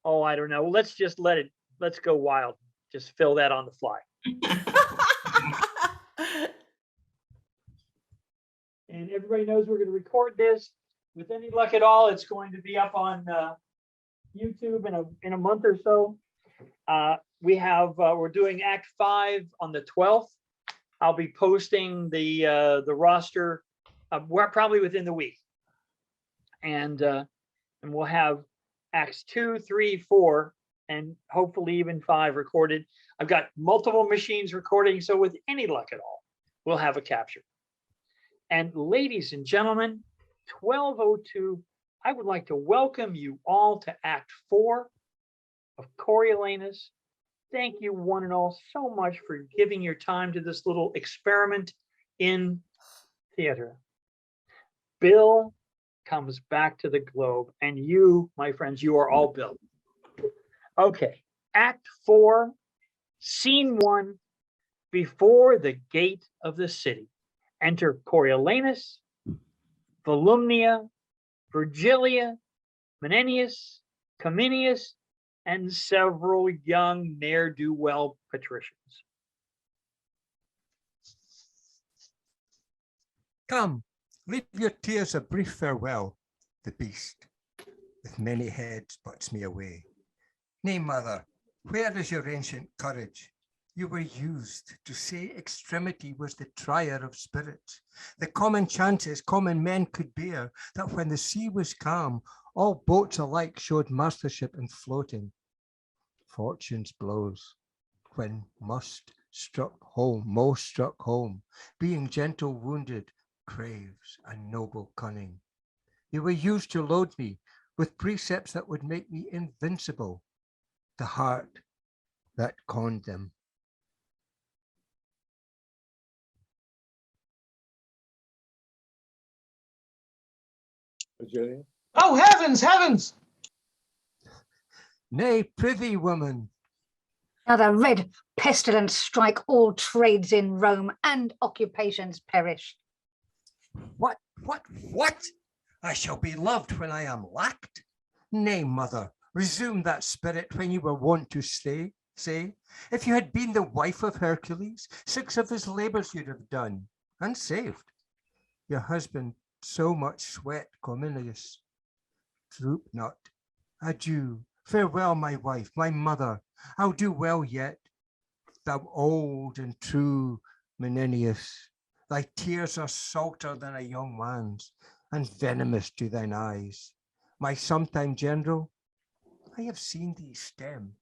Oh, I don't know. Let's just let's go wild. Just fill that on the fly. And everybody knows we're going to record this. With any luck at all, it's going to be up on YouTube in a month or so. We're doing Act 5 on the 12th. I'll be posting the roster probably within the week, and we'll have Acts 2, 3, 4, and hopefully even 5 recorded. I've got multiple machines recording, so with any luck at all, we'll have a capture. And ladies and gentlemen, 12:02, I would like to welcome you all to Act 4 of Coriolanus. Thank you one and all so much for giving your time to this little experiment in theater. Bill comes back to the globe, and you, my friends, you are all Bill. Okay, Act 4, Scene 1, before the gate of the city. Enter Coriolanus, Volumnia, Virgilia, Menenius, Cominius, and several young ne'er-do-well patricians. Come, leave your tears a brief farewell. The beast, with many heads, puts me away. Nay, mother, where is your ancient courage? You were used to say extremity was the trier of spirits, the common chances common men could bear, that when the sea was calm, all boats alike showed mastership in floating. Fortune's blows, when most struck home, being gentle wounded, craves a noble cunning. You were used to load me with precepts that would make me invincible, the heart that conned them. Virgilia? Oh, heavens, heavens! Nay, prithee, woman. Now the red pestilence strike all trades in Rome, and occupations perish. What? I shall be loved when I am lacked? Nay, mother, resume that spirit when you were wont to say, if you had been the wife of Hercules, 6 of his labors you'd have done, and saved. Your husband so much sweat, Cominius. Droop not. Adieu. Farewell, my wife, my mother. I'll do well yet. Thou old and true Menenius, thy tears are salter than a young man's, and venomous to thine eyes. My sometime general, I have seen thee stem,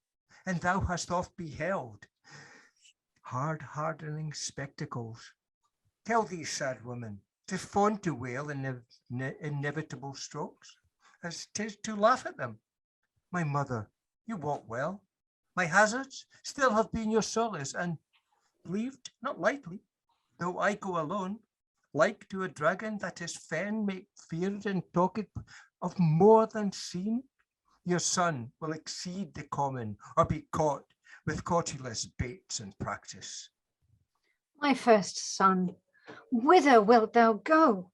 and thou hast oft beheld hard-hardening spectacles. Tell these sad women, 'tis fond to wail inevitable strokes, as 'tis to laugh at them. My mother, you walk well. My hazards still have been your solace, and believed not lightly, though I go alone, like to a dragon that his fen make feared and talked of more than seen. Your son will exceed the common, or be caught with cautelous baits and practice. My first son, whither wilt thou go?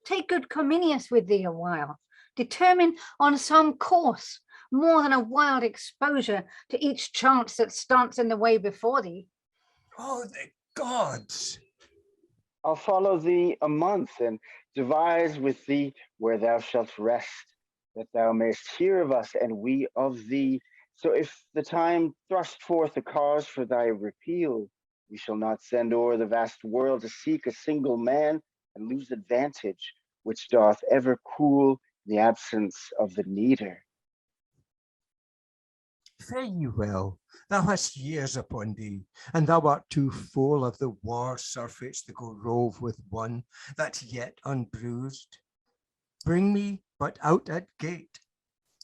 Take good Cominius with thee a while. Determine on some course, more than a wild exposure to each chance that stands in the way before thee. Oh, the gods! I'll follow thee a month, and devise with thee where thou shalt rest, that thou mayst hear of us and we of thee. So if the time thrust forth a cause for thy repeal, we shall not send o'er the vast world to seek a single man, and lose advantage, which doth ever cool the absence of the needer. Fare you well, thou hast years upon thee, and thou art too full of the war surfeits to go rove with one that's yet unbruised. Bring me but out at gate.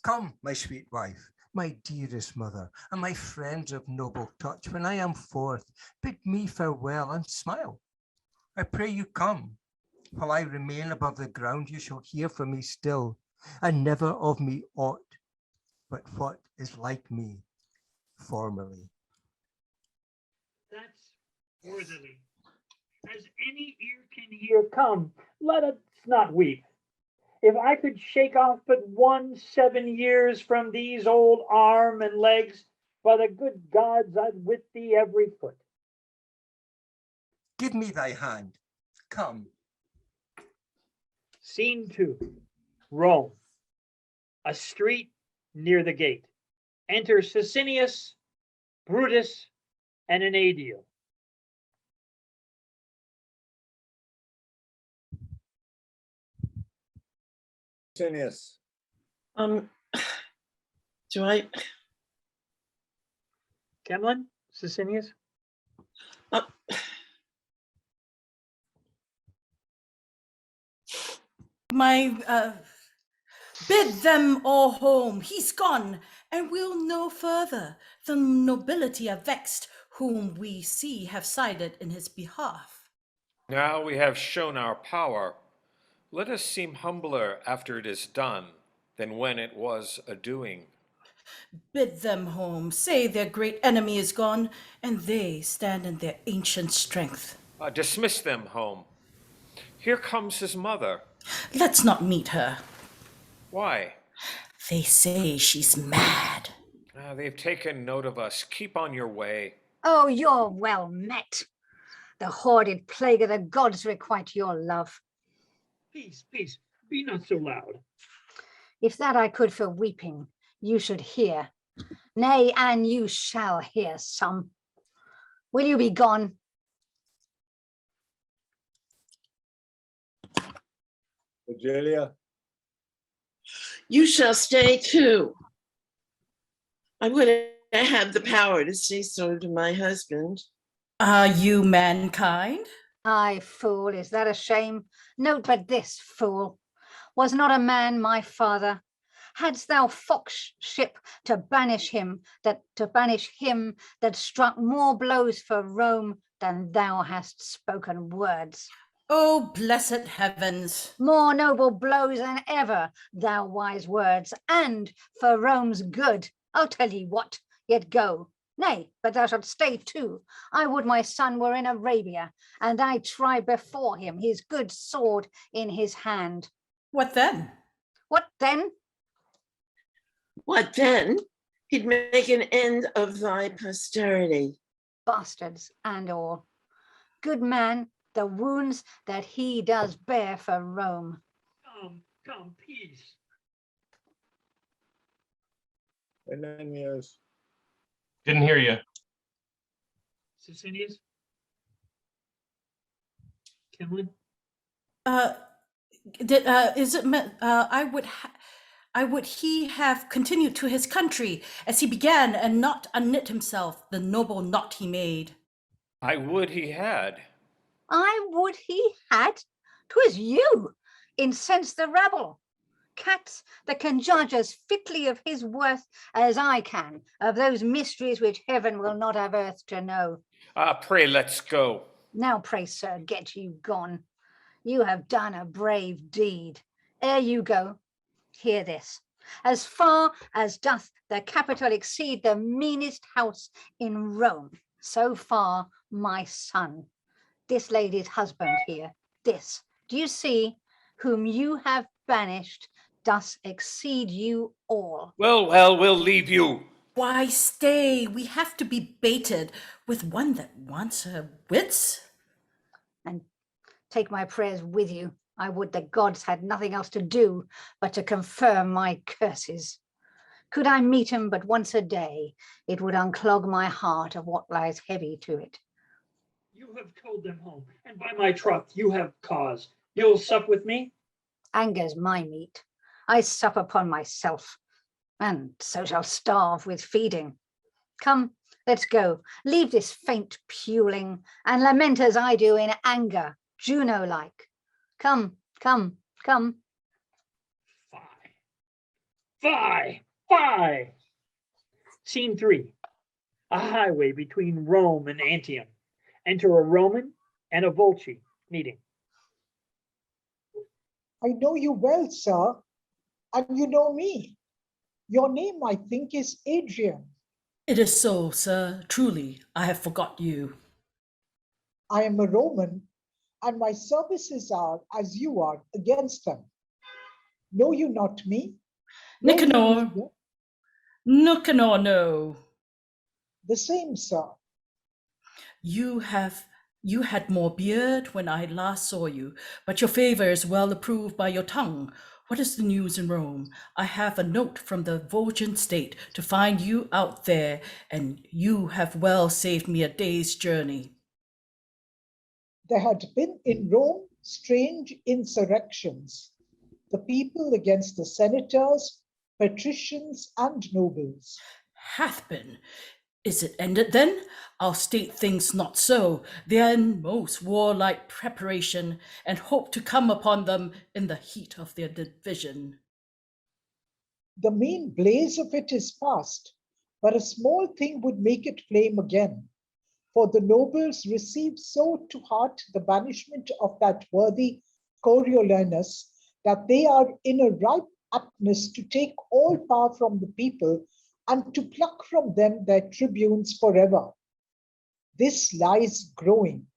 Come, my sweet wife, my dearest mother, and my friends of noble touch, when I am forth, bid me farewell and smile. I pray you come. While I remain above the ground, you shall hear from me still, and never of me aught but what is like me formerly. That's worthily. As any ear can hear, come, let us not weep. if I could shake off but 7 years from these old arm and legs, by the good gods, I'd whip thee every foot. Give me thy hand. Come. Scene 2, Rome. A street near the gate. Enter Sicinius, Brutus, and an aedile. Sinius. Do I? Kemlyn, Sicinius? Bid them all home. He's gone, and we'll know further. The nobility are vexed, whom we see have sided in his behalf. Now we have shown our power. Let us seem humbler after it is done than when it was a doing. Bid them home. Say their great enemy is gone, and they stand in their ancient strength. Dismiss them home. Here comes his mother. Let's not meet her. Why? They say she's mad. They've taken note of us. Keep on your way. Oh, you're well met. The hoarded plague of the gods requite your love. Peace, peace, be not so loud. If that I could for weeping, you should hear. Nay, and you shall hear some. Will you be gone? Virgilia. You shall stay too. I would have had the power to say so to my husband. Are you mankind? Aye, fool, is that a shame? Note but this, fool. Was not a man my father? Hadst thou fox ship to banish him that struck more blows for Rome than thou hast spoken words? Oh, blessed heavens. More noble blows than ever, thou wise words, and for Rome's good. I'll tell ye what, yet go. Nay, but thou shalt stay too. I would my son were in Arabia, and I try before him his good sword in his hand. What then? What then? What then? He'd make an end of thy posterity. Bastards and all. Good man, the wounds that he does bear for Rome. Come, peace. Ananias. Didn't hear you. Sicinius? Kemlyn? Is it meant, I would he have continued to his country as he began and not unknit himself the noble knot he made. I would he had. I would he had. 'Twas you incensed the rabble. Cats that can judge as fitly of his worth as I can of those mysteries which heaven will not have earth to know. Pray let's go. Now pray, sir, get you gone. You have done a brave deed. Ere you go, hear this. As far as doth the Capitol exceed the meanest house in Rome, so far my son, this lady's husband here, this, do you see, whom you have banished, does exceed you all. Well, we'll leave you. Why stay? We have to be baited with one that wants her wits. And take my prayers with you. I would the gods had nothing else to do but to confirm my curses. Could I meet him but once a day, it would unclog my heart of what lies heavy to it. You have told them home, and by my troth, you have cause. You'll sup with me? Anger's my meat. I sup upon myself, and so shall starve with feeding. Come, let's go. Leave this faint puling, and lament as I do in anger, Juno-like. Come, come, come. Fie. Scene 3. A highway between Rome and Antium. Enter a Roman and a Volci meeting. I know you well, sir, and you know me. Your name, I think, is Adrian. It is so, sir. Truly, I have forgot you. I am a Roman, and my services are, as you are, against them. Know you not me? Know you Nicanor, neither? Nicanor, no. The same, sir. You had more beard when I last saw you, but your favor is well approved by your tongue. What is the news in Rome? I have a note from the Volgan state to find you out there, and you have well saved me a day's journey. There had been in Rome strange insurrections, the people against the senators, patricians, and nobles. Hath been. Is it ended then? I'll state things not so. They are in most warlike preparation, and hope to come upon them in the heat of their division. The main blaze of it is past, but a small thing would make it flame again. For the nobles received so to heart the banishment of that worthy Coriolanus that they are in a ripe aptness to take all power from the people and to pluck from them their tribunes forever. This lies growing.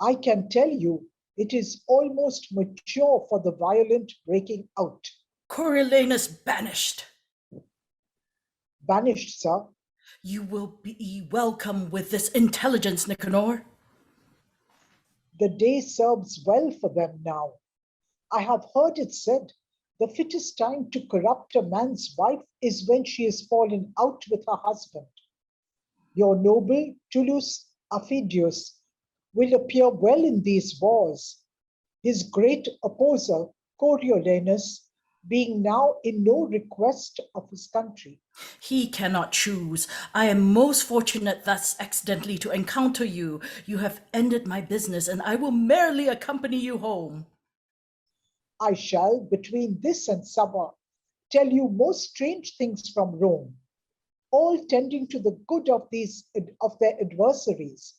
I can tell you it is almost mature for the violent breaking out. Coriolanus banished. Banished, sir. You will be welcome with this intelligence, Nicanor. The day serves well for them now. I have heard it said the fittest time to corrupt a man's wife is when she has fallen out with her husband. Your noble Tullus Aphidius will appear well in these wars, his great opposer Coriolanus being now in no request of his country. He cannot choose. I am most fortunate thus accidentally to encounter you. You have ended my business, and I will merrily accompany you home. I shall, between this and summer, tell you most strange things from Rome, all tending to the good of their adversaries.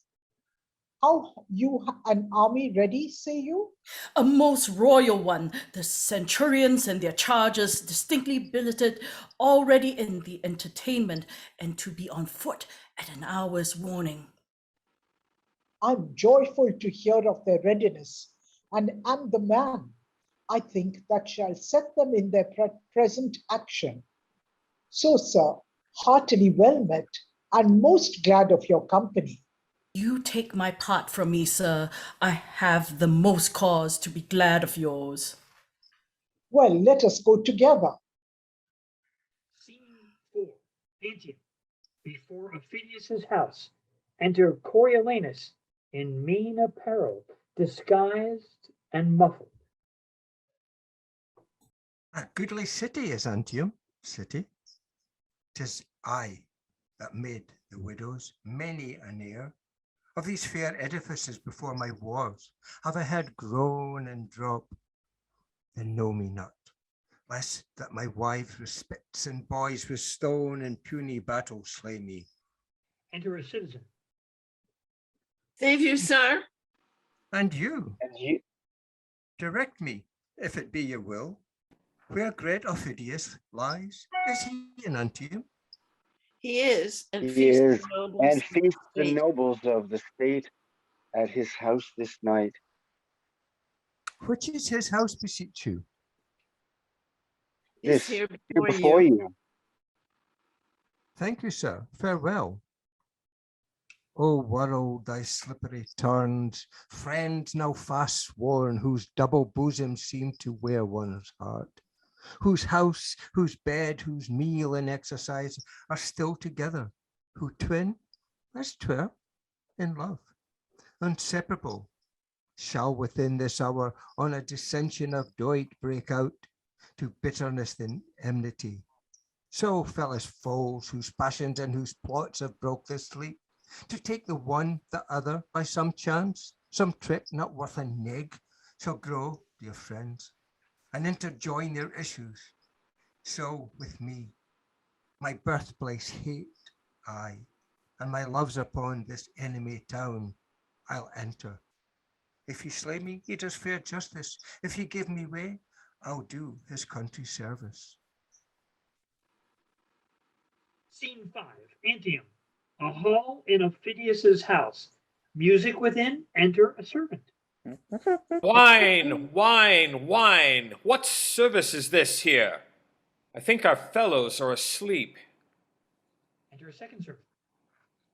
How you an army ready, say you? A most royal one, the centurions and their charges distinctly billeted, already in the entertainment, and to be on foot at an hour's warning. I'm joyful to hear of their readiness, and am the man, I think, that shall set them in their present action. So, sir, heartily well met, and most glad of your company. You take my part from me, sir. I have the most cause to be glad of yours. Well, let us go together. Scene 4. Antioch. Before Aufidius's house. Enter Coriolanus in mean apparel, disguised and muffled. A goodly city is Antium, city. 'Tis I that made the widows many an heir. Of these fair edifices before my wars have I heard groan and drop. Then know me not, lest that my wives with spits and boys with stone and puny battle slay me. Enter a citizen. Save you, sir. And you, And you, direct me, if it be your will, where great Aufidius lies. Is he in Antium? He is, and he feast is, the nobles and of the feast the state. nobles of the state at his house this night. Which is his house, beseech you? Is This here here before before you. you. Thank you, sir. Farewell. O world, thy slippery turns, friends now fast sworn, whose double bosoms seem to wear one's heart, whose house, whose bed, whose meal and exercise are still together, who twin, as twere, in love, inseparable, shall within this hour on a dissension of doit break out, to bitterness and enmity. So fell as foes, whose passions and whose plots have broke their sleep, to take the one, the other, by some chance, some trick not worth a nig, shall grow, dear friends, and interjoin their issues. So with me, my birthplace hate I, and my loves upon this enemy town, I'll enter. If he slay me, he does fair justice. If he give me way, I'll do his country service. Scene 5. Antium. A hall in Aufidius's house. Music within. Enter a servant. Wine, wine, wine. What service is this here? I think our fellows are asleep. Enter a second servant.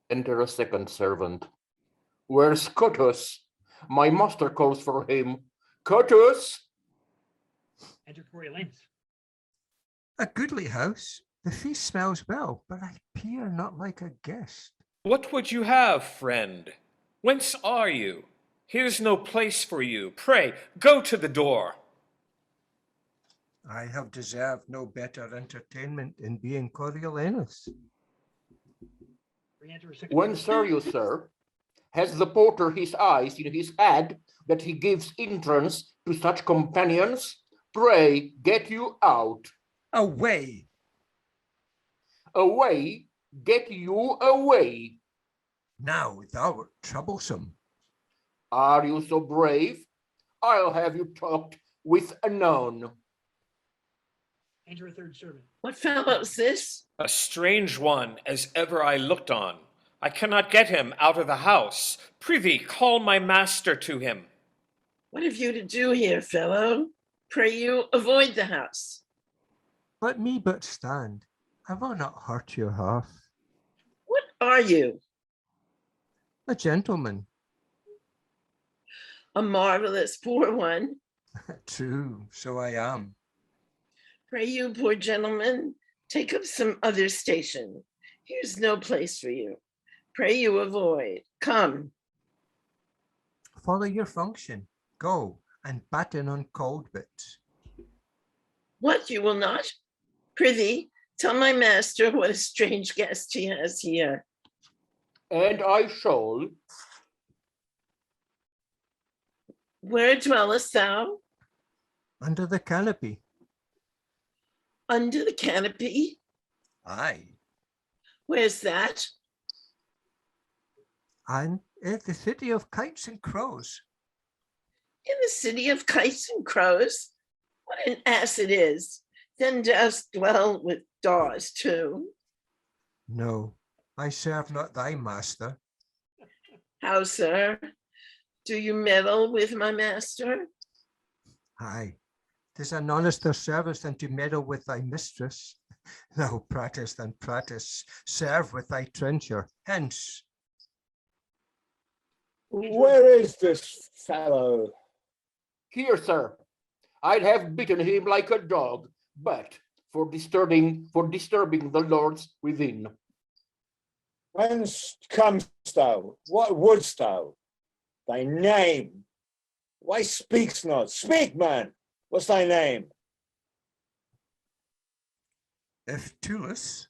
Enter a second servant. Where's Cotus? My master calls for him. Cotus! Enter Coriolanus. A goodly house. The feast smells well, but I appear not like a guest. What would you have, friend? Whence are you? Here's no place for you. Pray, go to the door. I have deserved no better entertainment in being Coriolanus. Re-enter a second Whence servant. are you, sir? Has the porter his eyes in his head that he gives entrance to such companions? Pray, get you out. Away! Away, get you away. Now thou art troublesome. Are you so brave? I'll have you talked with anon. Enter a third servant. What fellow's this? A strange one as ever I looked on. I cannot get him out of the house. Prithee, call my master to him. What have you to do here, fellow? Pray you avoid the house. Let me but stand. I will not hurt your hearth. What are you? A gentleman. A marvelous poor one. True, so I am. Pray you, poor gentleman, take up some other station. Here's no place for you. Pray you avoid. Come. Follow your function. Go and batten on cold bits. What, you will not? Prithee, tell my master what a strange guest he has here. And I shall. Where dwellest thou? Under the canopy. Under the canopy? Aye. Where's that? And in the city of kites and crows. In the city of kites and crows? What an ass it is. Then dost dwell with daws too. No, I serve not thy master. How, sir? Do you meddle with my master? Aye, 'tis an honester service than to meddle with thy mistress. Thou pratest and pratest, serve with thy trencher. Hence, Where is this fellow? Here, sir. I'd have bitten him like a dog, but for disturbing the lords within. Whence comest thou? What wouldst thou? Thy name? Why speaks not? Speak, man! What's thy name? if Tullus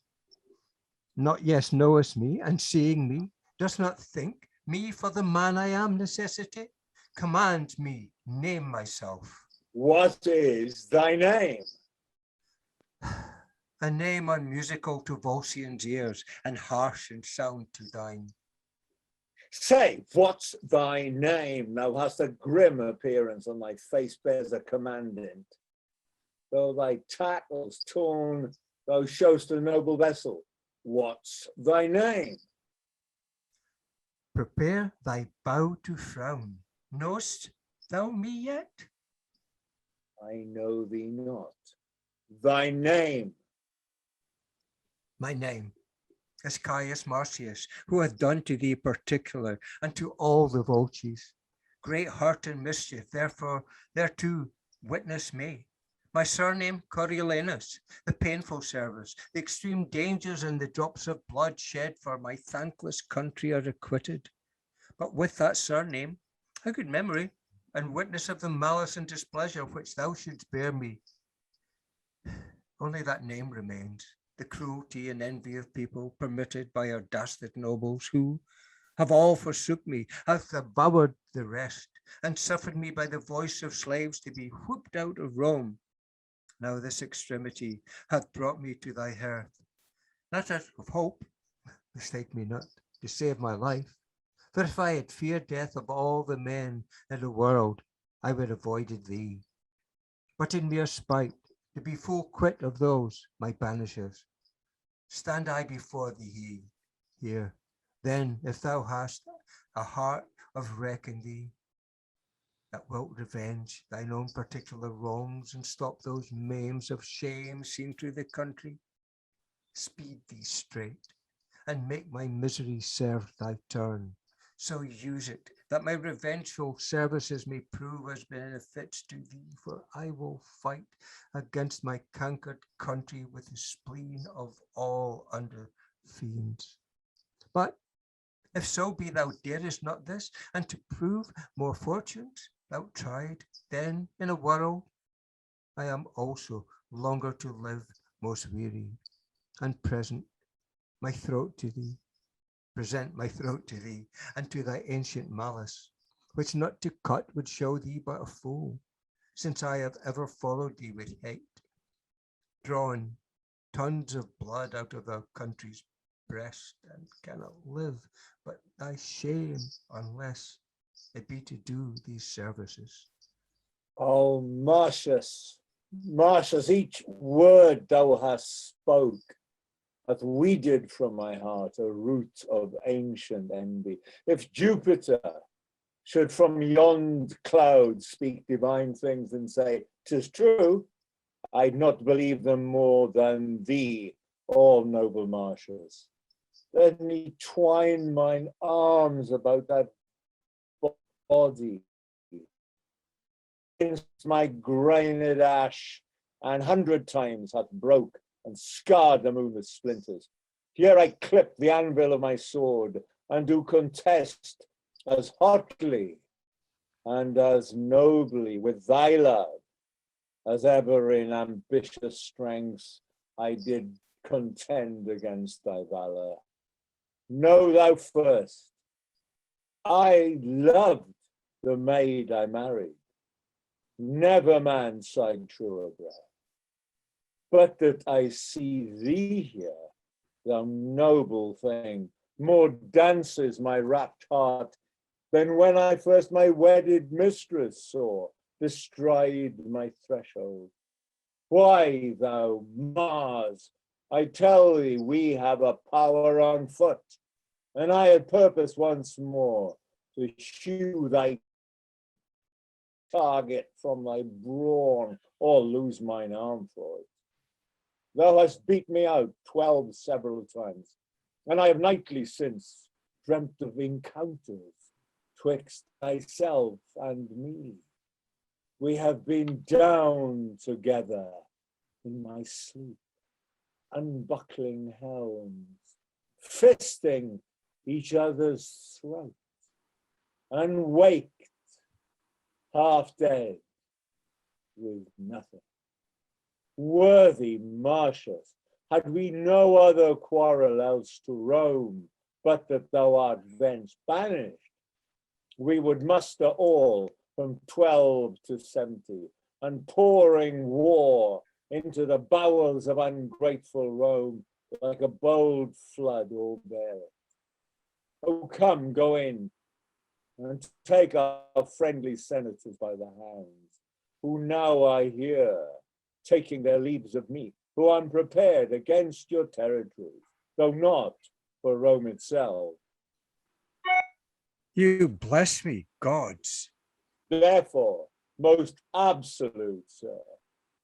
not yes knowest me, and seeing me, does not think me for the man I am necessity, command me name myself. What is thy name? A name unmusical to Volscian's ears, and harsh in sound to thine. Say, what's thy name? Thou hast a grim appearance, and thy face bears a commandant. Though thy tackle's torn, thou showst a noble vessel. What's thy name? Prepare thy bow to frown. Knowest thou me yet? I know thee not. Thy name? My name is Caius Marcius, who hath done to thee particular, and to all the Volsces great hurt and mischief, therefore thereto witness me. My surname Coriolanus, the painful service, the extreme dangers and the drops of blood shed for my thankless country are requited. But with that surname, a good memory, and witness of the malice and displeasure which thou shouldst bear me. Only that name remains, the cruelty and envy of people permitted by our dastard nobles, who have all forsook me, have devoured the rest, and suffered me by the voice of slaves to be whooped out of Rome. Now this extremity hath brought me to thy hearth, not out of hope, mistake me not, to save my life. For if I had feared death of all the men in the world, I would have avoided thee. But in mere spite, to be full quit of those, my banishers, stand I before thee here. Then, if thou hast a heart of wreck in thee, that wilt revenge thine own particular wrongs and stop those maims of shame seen through the country. Speed thee straight, and make my misery serve thy turn. So use it, that my revengeful services may prove as benefits to thee, for I will fight against my conquered country with the spleen of all under fiends. But if so be thou darest not this, and to prove more fortunes thou tried, then in a world I am also longer to live most weary, and present my throat to thee, present my throat to thee, and to thy ancient malice, which not to cut would show thee but a fool, since I have ever followed thee with hate, drawn tons of blood out of thy country's breast, and cannot live but thy shame, unless it be to do these services. Oh, Marcius, Marcius, each word thou hast spoke hath weeded from my heart a root of ancient envy. If Jupiter should from yond cloud speak divine things and say, 'tis true, I'd not believe them more than thee, all noble Marcius. Let me twine mine arms about that body, against my grained ash, and 100 times hath broke and scarred the moon with splinters. Here I clip the anvil of my sword, and do contest as hotly and as nobly with thy love as ever in ambitious strength I did contend against thy valor. Know thou first, I loved the maid I married. Never man sighed truer breath. But that I see thee here, thou noble thing, more dances my rapt heart than when I first my wedded mistress saw bestride my threshold. Why, thou Mars, I tell thee, we have a power on foot, and I had purpose once more to shew thy target from thy brawn, or lose mine arm for it. Thou hast beat me out 12 several times, and I have nightly since dreamt of encounters twixt thyself and me. We have been down together in my sleep, unbuckling helms, fisting each other's throats, and waked half dead with nothing. Worthy Marcius, had we no other quarrel else to roam, but that thou art thence banished, we would muster all from 12 to 70, and pouring war into the bowels of ungrateful Rome, like a bold flood all bear it. Oh, come, go in, and take our friendly senators by the hands, who now I hear taking their leaves of me, who are prepared against your territories, though not for Rome itself. You bless me, gods. Therefore, most absolute sir,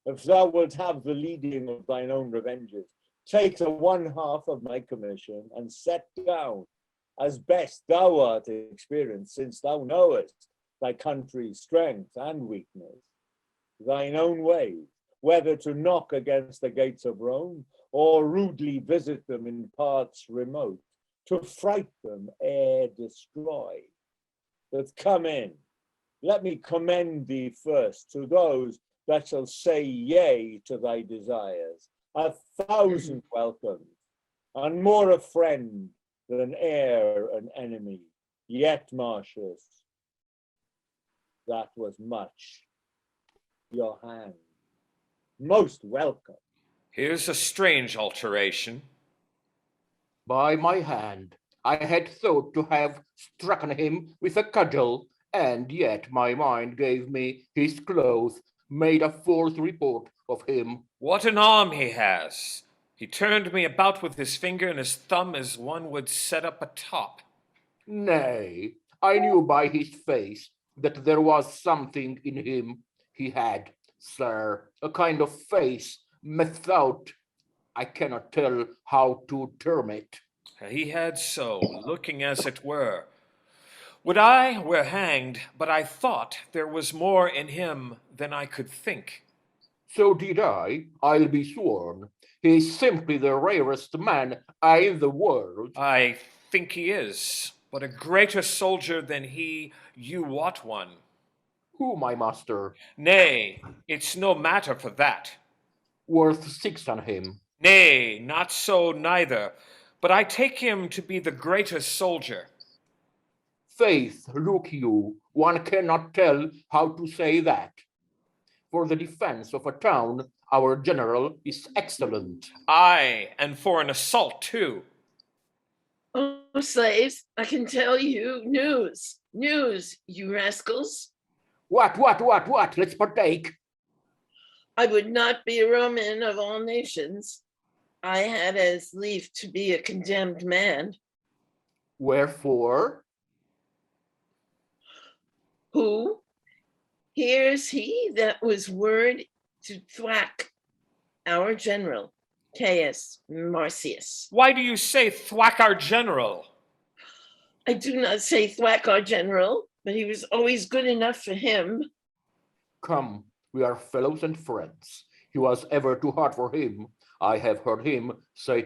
if thou wilt have the leading of thine own revenges, take the 1/2 of my commission and set down, as best thou art experienced, since thou knowest thy country's strength and weakness, thine own ways, whether to knock against the gates of Rome, or rudely visit them in parts remote, to fright them ere destroy. But come in, let me commend thee first to those that shall say yea to thy desires. 1,000 welcomes, and more a friend than e'er an enemy. Yet, Marcius, that was much your hand. Most welcome. Here's a strange alteration. By my hand, I had thought to have strucken him with a cudgel, and yet my mind gave me his clothes, made a false report of him. What an arm he has! He turned me about with his finger and his thumb as one would set up a top. Nay, I knew by his face that there was something in him he had, sir, a kind of face, methought, I cannot tell how to term it. He had so, looking as it were. Would I were hanged, but I thought there was more in him than I could think. So did I, I'll be sworn. He is simply the rarest man in the world. I think he is, but a greater soldier than he, you wot one. Who, my master? Nay, it's no matter for that. Worth 6 on him. Nay, not so neither, but I take him to be the greater soldier. Faith, look you, one cannot tell how to say that. For the defense of a town, our general is excellent. Aye, and for an assault too. Oh, slaves, I can tell you news. News, you rascals. What? Let's partake. I would not be a Roman of all nations. I had as lief to be a condemned man. Wherefore? Who? Here's he that was word to thwack our general, Caius Marcius. Why do you say thwack our general? I do not say thwack our general, but he was always good enough for him. Come, we are fellows and friends. He was ever too hard for him. I have heard him say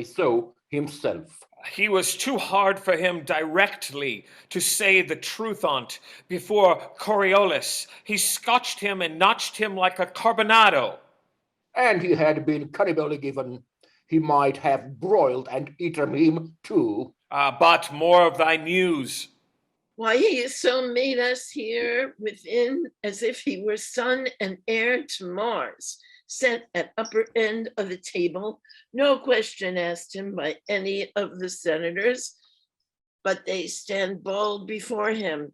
so himself. He was too hard for him directly to say the truth on't before Coriolanus. He scotched him and notched him like a carbonado. And he had been cannibally given. He might have broiled and eaten him too. But more of thy news. Why, he has so made us here within as if he were son and heir to Mars, set at upper end of the table, no question asked him by any of the senators, but they stand bold before him.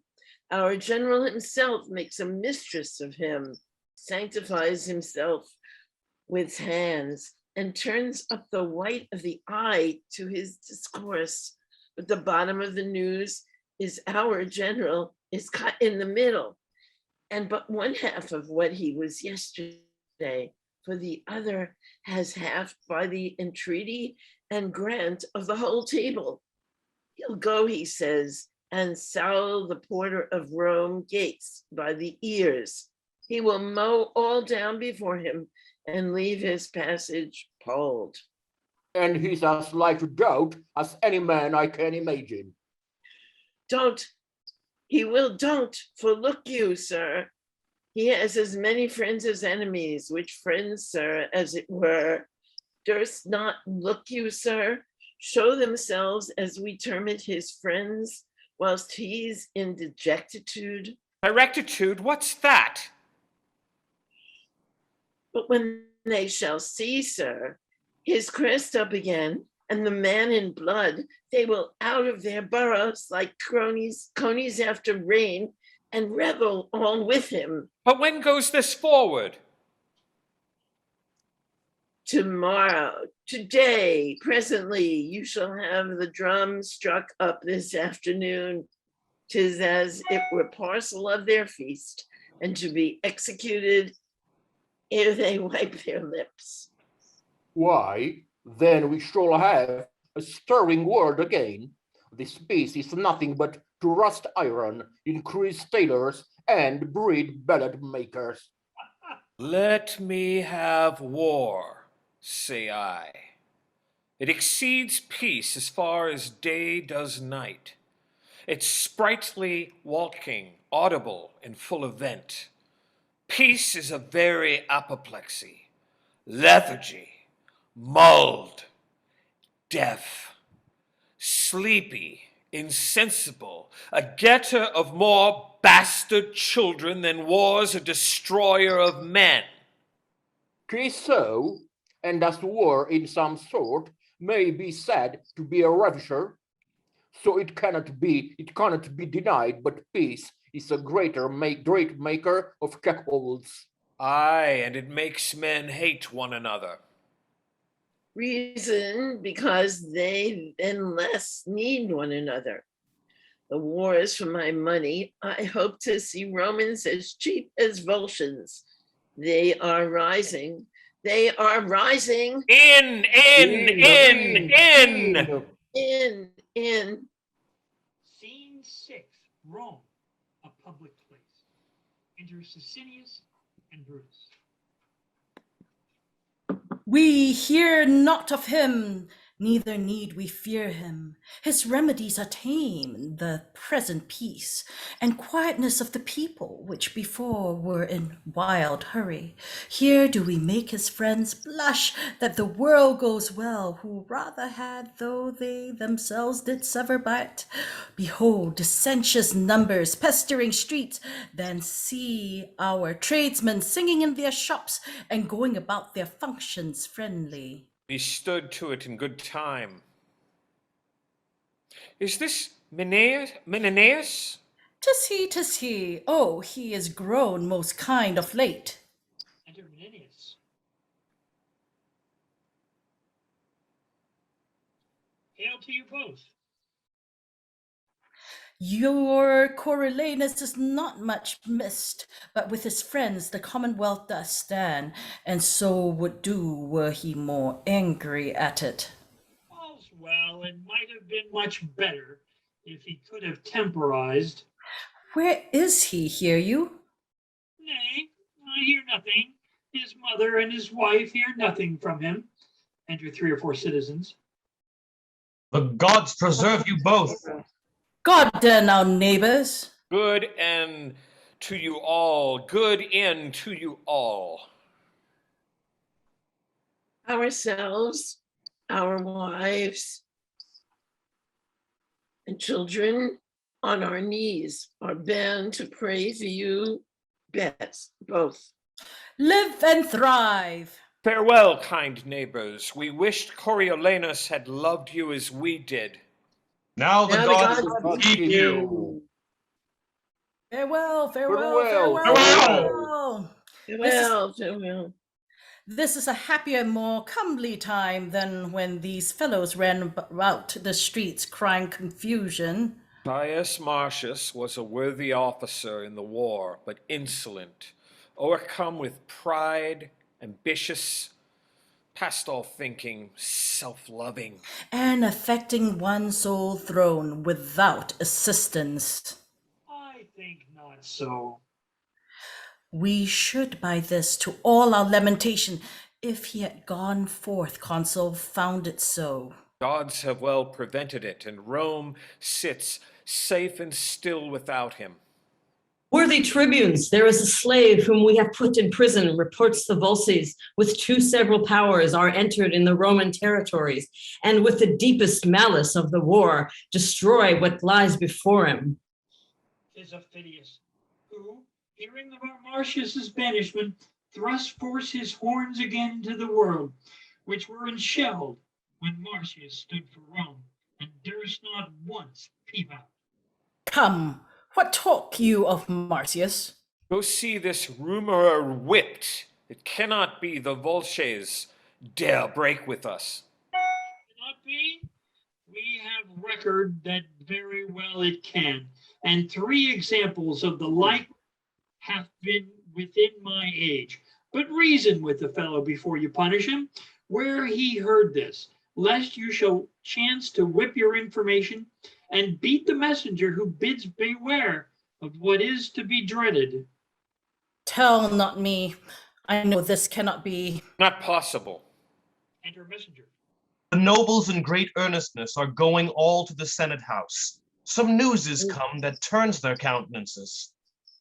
Our general himself makes a mistress of him, sanctifies himself with hands, and turns up the white of the eye to his discourse. But the bottom of the news is our general is cut in the middle, and but one half of what he was yesterday, for the other has half by the entreaty and grant of the whole table. He'll go, he says, and sow the porter of Rome gates by the ears. He will mow all down before him and leave his passage polled. And he's as like to doubt as any man I can imagine. Don't, he will don't, for look you, sir, he has as many friends as enemies, which friends, sir, as it were, durst not, look you, sir, show themselves, as we term it, his friends, whilst he's in dejectitude. Directitude, what's that? But when they shall see, sir, his crest up again, and the man in blood, they will out of their burrows like conies after rain, and revel all with him. But when goes this forward? Tomorrow, today, presently, you shall have the drum struck up this afternoon. 'Tis as it were parcel of their feast, and to be executed ere they wipe their lips. Why, then we shall have a stirring word again. This peace is nothing but to rust iron, increase tailors, and breed ballad makers. Let me have war, say I. It exceeds peace as far as day does night. It's sprightly walking, audible and full of vent. Peace is a very apoplexy, lethargy, mulled, deaf, sleepy, insensible, a getter of more bastard children than war's a destroyer of men. 'Tis so, and as war in some sort may be said to be a ravisher, so it cannot be denied, but peace is a great maker of cuckolds. Aye, and it makes men hate one another. Reason, because they then less need one another. The war is for my money. I hope to see Romans as cheap as Volscians. They are rising. They are rising. In. In. Scene 6, Rome, a public place. Enter Sicinius and Brutus. We hear not of him, neither need we fear him. His remedies are tame, the present peace and quietness of the people, which before were in wild hurry. Here do we make his friends blush that the world goes well, who rather had, though they themselves did sever by it. Behold, dissentious numbers pestering streets, than see our tradesmen singing in their shops and going about their functions friendly. We stood to it in good time. Is this Menenius? 'Tis he. Oh, he is grown most kind of late. Enter Menenius. Hail to you both. Your Coriolanus is not much missed, but with his friends the Commonwealth does stand, and so would do were he more angry at it. All's well, and might have been much better if he could have temporized. Where is he, hear you? Nay, I hear nothing. His mother and his wife hear nothing from him. Enter 3 or 4 citizens. The gods preserve you both. God damn our neighbors. Good end to you all. Good end to you all. Ourselves, our wives, and children on our knees are bound to pray for you best, both. Live and thrive. Farewell, kind neighbors. We wished Coriolanus had loved you as we did. Now the Now gods keep you. Farewell, Farewell. Farewell. This is a happier, more comely time than when these fellows ran about the streets crying confusion. Caius Marcius was a worthy officer in the war, but insolent, overcome with pride, ambitious, past all thinking, self-loving. And affecting one sole throne without assistance. I think not so. We should by this to all our lamentation, if he had gone forth, consul, found it so. Gods have well prevented it, and Rome sits safe and still without him. Worthy tribunes, there is a slave whom we have put in prison, reports the Volsces, with 2 several powers are entered in the Roman territories, and with the deepest malice of the war, destroy what lies before him. 'Tis Aufidius, who, hearing about Marcius's banishment, thrust forth his horns again to the world, which were enshelled when Marcius stood for Rome, and durst not once peep out. Come, what talk you of Marcius? Go see this rumorer whipped. It cannot be the Volsces dare break with us. Cannot be? We have record that very well it can, and 3 examples of the like hath been within my age. But reason with the fellow before you punish him, where he heard this, lest you shall chance to whip your information and beat the messenger who bids beware of what is to be dreaded. Tell not me. I know this cannot be. Not possible. Enter messenger. The nobles in great earnestness are going all to the Senate House. Some news is come that turns their countenances.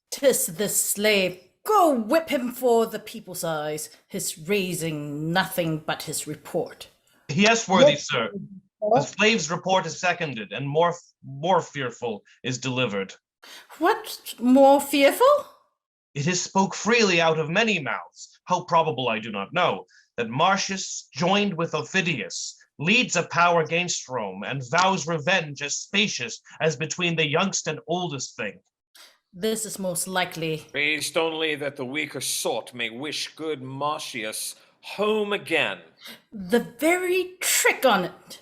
'Tis this slave. Go whip him for the people's eyes, his raising nothing but his report. Yes, worthy Yes. sir. The slave's report is seconded, and more fearful is delivered. What more fearful? It is spoke freely out of many mouths, how probable I do not know, that Marcius, joined with Aufidius, leads a power against Rome, and vows revenge as spacious as between the youngst and oldest thing. This is most likely. Raised only that the weaker sort may wish good Marcius home again. The very trick on it.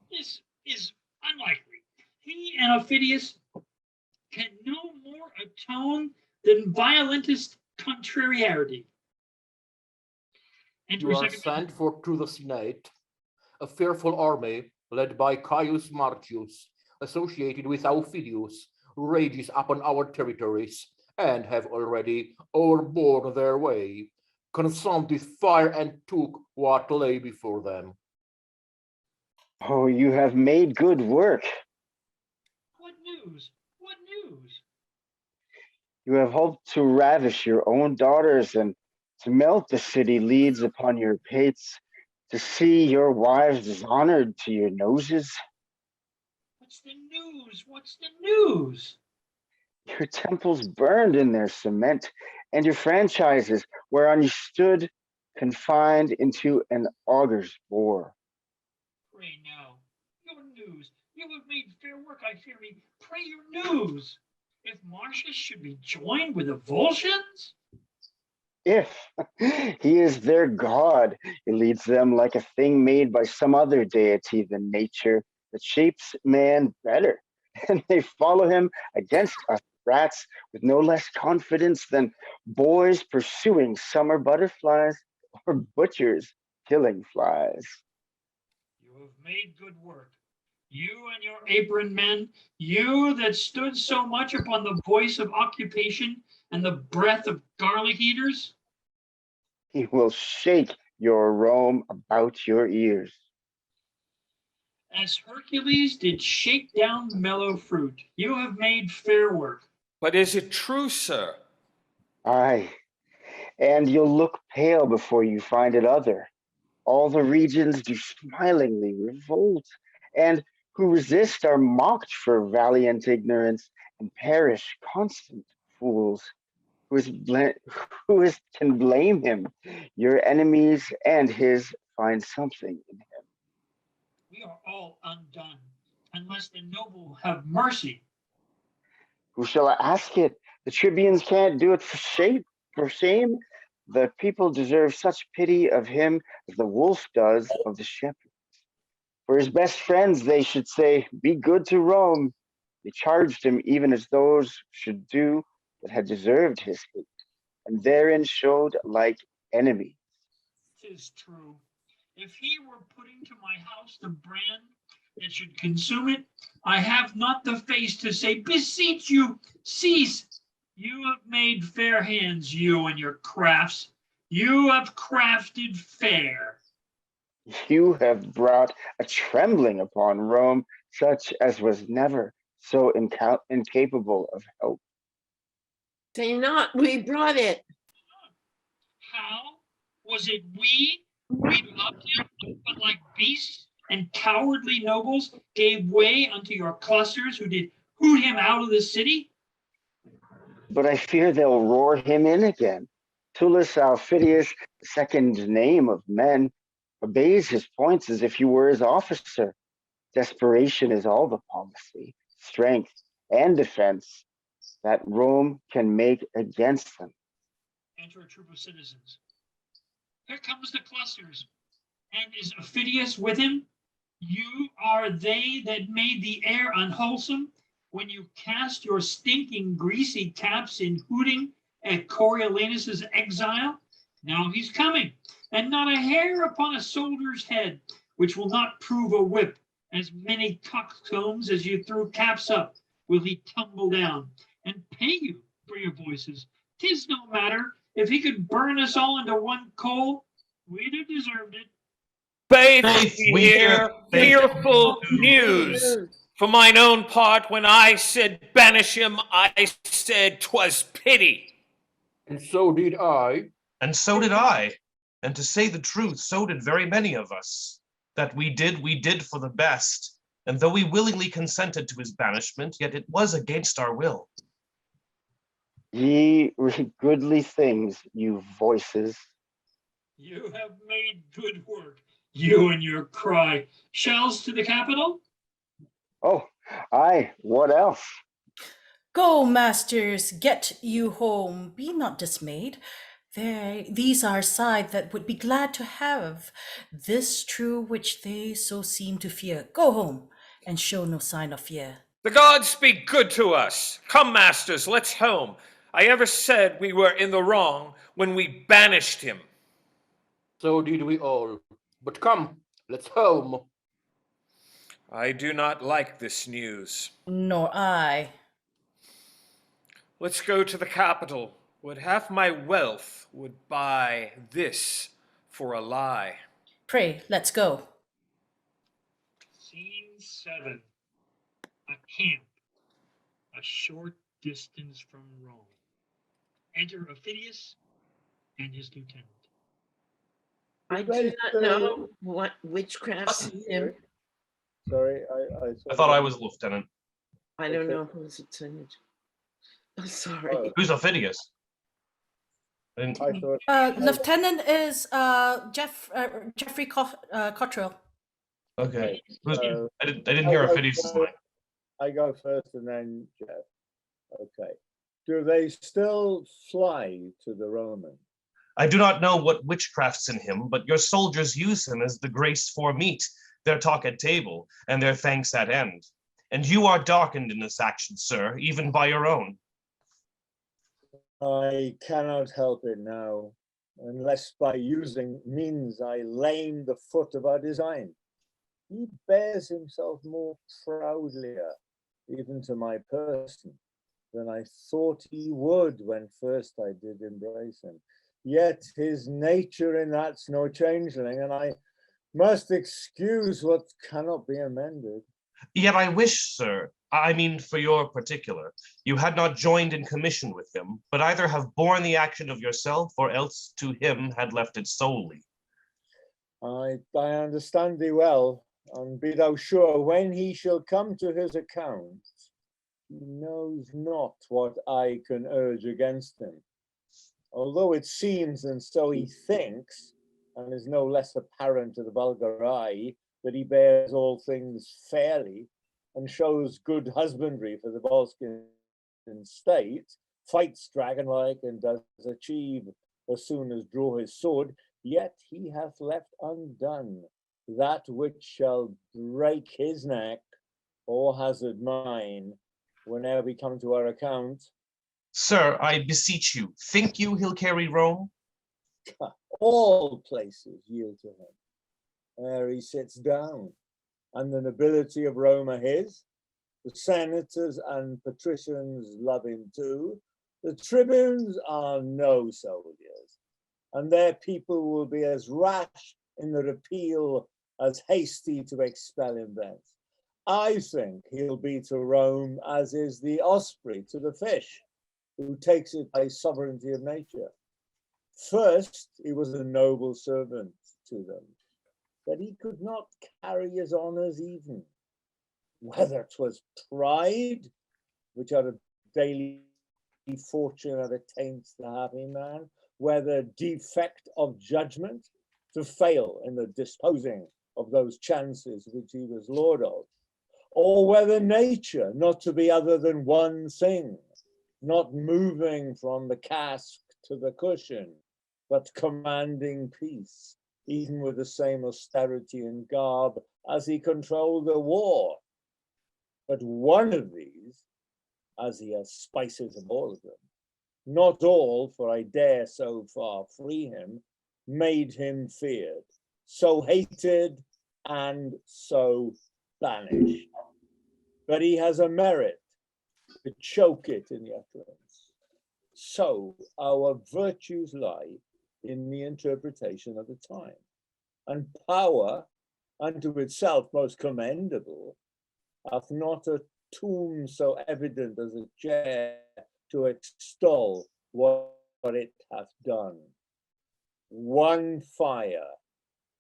This is unlikely. He and Aufidius can no more atone than violentest contrariety. Enter You a are second. sent for to the Senate, a fearful army led by Caius Marcius, associated with Aufidius, rages upon our territories and have already overborne their way, consumed with fire and took what lay before them. Oh, you have made good work. What news? What news? You have hoped to ravish your own daughters and to melt the city leads upon your pates, to see your wives dishonored to your noses. What's the news? What's the news? Your temples burned in their cement, and your franchises whereon you stood confined into an auger's bore. Pray now. Your news. You have made fair work, I fear me. Pray your news. If Marcius should be joined with the Volscians? If he is their god, he leads them like a thing made by some other deity than nature that shapes man better. And they follow him against us rats with no less confidence than boys pursuing summer butterflies or butchers killing flies. You have made good work. You and your apron men, you that stood so much upon the voice of occupation and the breath of garlic eaters. He will shake your Rome about your ears. As Hercules did shake down mellow fruit, you have made fair work. But is it true, sir? Aye, and you'll look pale before you find it other. All the regions do smilingly revolt, and who resist are mocked for valiant ignorance and perish constant fools. Who can blame him? Your enemies and his find something in him. We are all undone, unless the noble have mercy. Who shall ask it? The tribunes can't do it for shame. The people deserve such pity of him as the wolf does of the shepherd. For his best friends, they should say, be good to Rome. They charged him even as those should do that had deserved his hate, and therein showed like enemies. 'Tis true. If he were putting to my house the brand that should consume it, I have not the face to say, beseech you, cease. You have made fair hands, you and your crafts. You have crafted fair. You have brought a trembling upon Rome, such as was never so incapable of help. Say not, we brought it. How? Was it we? We loved him, but like beasts and cowardly nobles gave way unto your clusters who did hoot him out of the city? But I fear they'll roar him in again. Tullus Aufidius, the second name of men, obeys his points as if he were his officer. Desperation is all the policy, strength, and defense that Rome can make against them. Enter a troop of citizens. Here comes the clusters. And is Aufidius with him? You are they that made the air unwholesome when you cast your stinking greasy caps in hooting at Coriolanus's exile? Now he's coming, and not a hair upon a soldier's head, which will not prove a whip. As many coxcombs as you threw caps up, will he tumble down and pay you for your voices. 'Tis no matter. If he could burn us all into one coal, we'd have deserved it. Faith, Faith, we we hear hear fearful news. For mine own part, when I said banish him, I said 'twas pity. And so did I. And so did I. And to say the truth, so did very many of us. That we did for the best. And though we willingly consented to his banishment, yet it was against our will. Ye goodly things, you voices. You have made good work, you and your cry. Shells to the capital? Oh, aye, what else? Go, masters, get you home. Be not dismayed. These are side that would be glad to have this true which they so seem to fear. Go home and show no sign of fear. The gods be good to us. Come, masters, let's home. I ever said we were in the wrong when we banished him. So did we all. But come, let's home. I do not like this news. Nor I. Let's go to the capital. Would half my wealth would buy this for a lie. Pray, let's go. Scene 7. A camp, a short distance from Rome. Enter Ophidius and his lieutenant. I do not know what witchcraft's in him. Sorry, I thought I was lieutenant. I don't know who's lieutenant. I'm sorry. Oh. Who's Ophidius? I didn't- I thought Lieutenant is Jeffrey Cottrell. Okay. Who's, Uh, I didn't hear Ophidius' name. I go first and then Jeff. Okay. Do they still fly to the Roman? I do not know what witchcraft's in him, but your soldiers use him as the grace for meat, their talk at table, and their thanks at end. And you are darkened in this action, sir, even by your own. I cannot help it now, unless by using means I lame the foot of our design. He bears himself more proudlier, even to my person, than I thought he would when first I did embrace him. Yet his nature in that's no changeling, and I must excuse what cannot be amended. Yet I wish, sir, I mean for your particular, you had not joined in commission with him, but either have borne the action of yourself, or else to him had left it solely. I understand thee well, and be thou sure, when he shall come to his account, he knows not what I can urge against him. Although it seems, and so he thinks, and is no less apparent to the vulgar eye, that he bears all things fairly, and shows good husbandry for the Volscian state, fights dragon-like, and does achieve as soon as draw his sword, yet he hath left undone that which shall break his neck, or hazard mine, whenever we come to our account. Sir, I beseech you, think you he'll carry Rome? All places yield to him. There he sits down, and the nobility of Rome are his. The senators and patricians love him too. The tribunes are no soldiers, and their people will be as rash in the repeal as hasty to expel him thence. I think he'll be to Rome as is the osprey to the fish, who takes it by sovereignty of nature. First, he was a noble servant to them, but he could not carry his honors even. Whether 'twas pride, which out of daily fortune that attains the happy man, whether defect of judgment, to fail in the disposing of those chances which he was lord of, or whether nature not to be other than one thing, not moving from the cask to the cushion, but commanding peace, even with the same austerity and garb as he controlled the war. But one of these, as he has spices of all of them, not all, for I dare so far free him, made him feared, so hated and so banished. But he has a merit to choke it in the utterance. So our virtues lie in the interpretation of the time, and power, unto itself most commendable, hath not a tomb so evident as a chair to extol what it hath done. One fire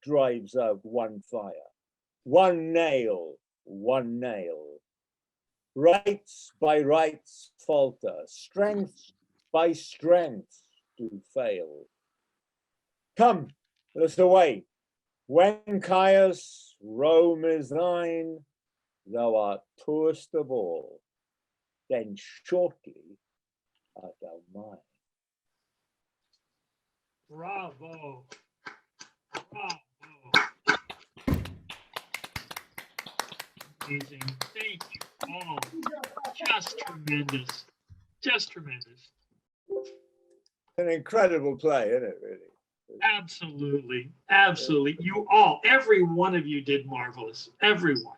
drives out one fire, one nail, one nail. Rights by rights falter, strength by strength do fail. Come, let us away. When Caius, Rome is thine, thou art poorest of all, then shortly art thou mine. Bravo. Bravo. Amazing. Thank you. Oh, just tremendous. Just tremendous. An incredible play, isn't it, really? Absolutely. Absolutely. You all, every one of you did marvelous. Everyone.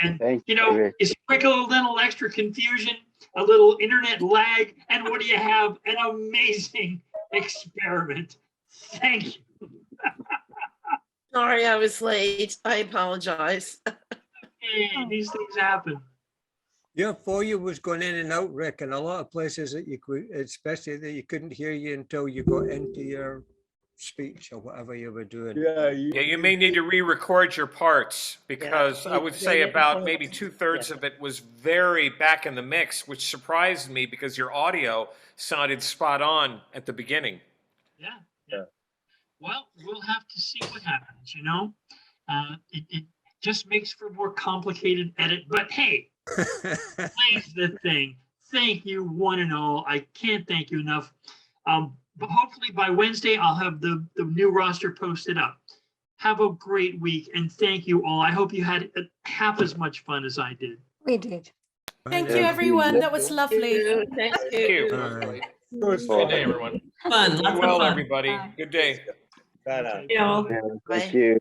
And, Thank you know, Rick. you sprinkle a little extra confusion, a little internet lag, and what do you have? An amazing experiment. Thank you. Sorry I was late. I apologize. Hey, these things happen. Your volume was going in and out, Rick, and a lot of places that you could, especially that you couldn't hear you until you got into your speech or whatever you were doing. Yeah, Yeah, you may need to re-record your parts because I would say about maybe 2/3 of it was very back in the mix, which surprised me because your audio sounded spot on at the beginning. Yeah. Well, we'll have to see what happens, you know? It just makes for a more complicated edit, but hey, plays the thing. Thank you, one and all. I can't thank you enough. But hopefully by Wednesday, I'll have the new roster posted up. Have a great week, and thank you all. I hope you had half as much fun as I did. We did. Thank you, everyone. That was lovely. Thank Thank you. you. Good day, everyone. Fun, Be lots of well, fun. everybody. Bye. Good day. Ta-da. You know. Thank Bye. you.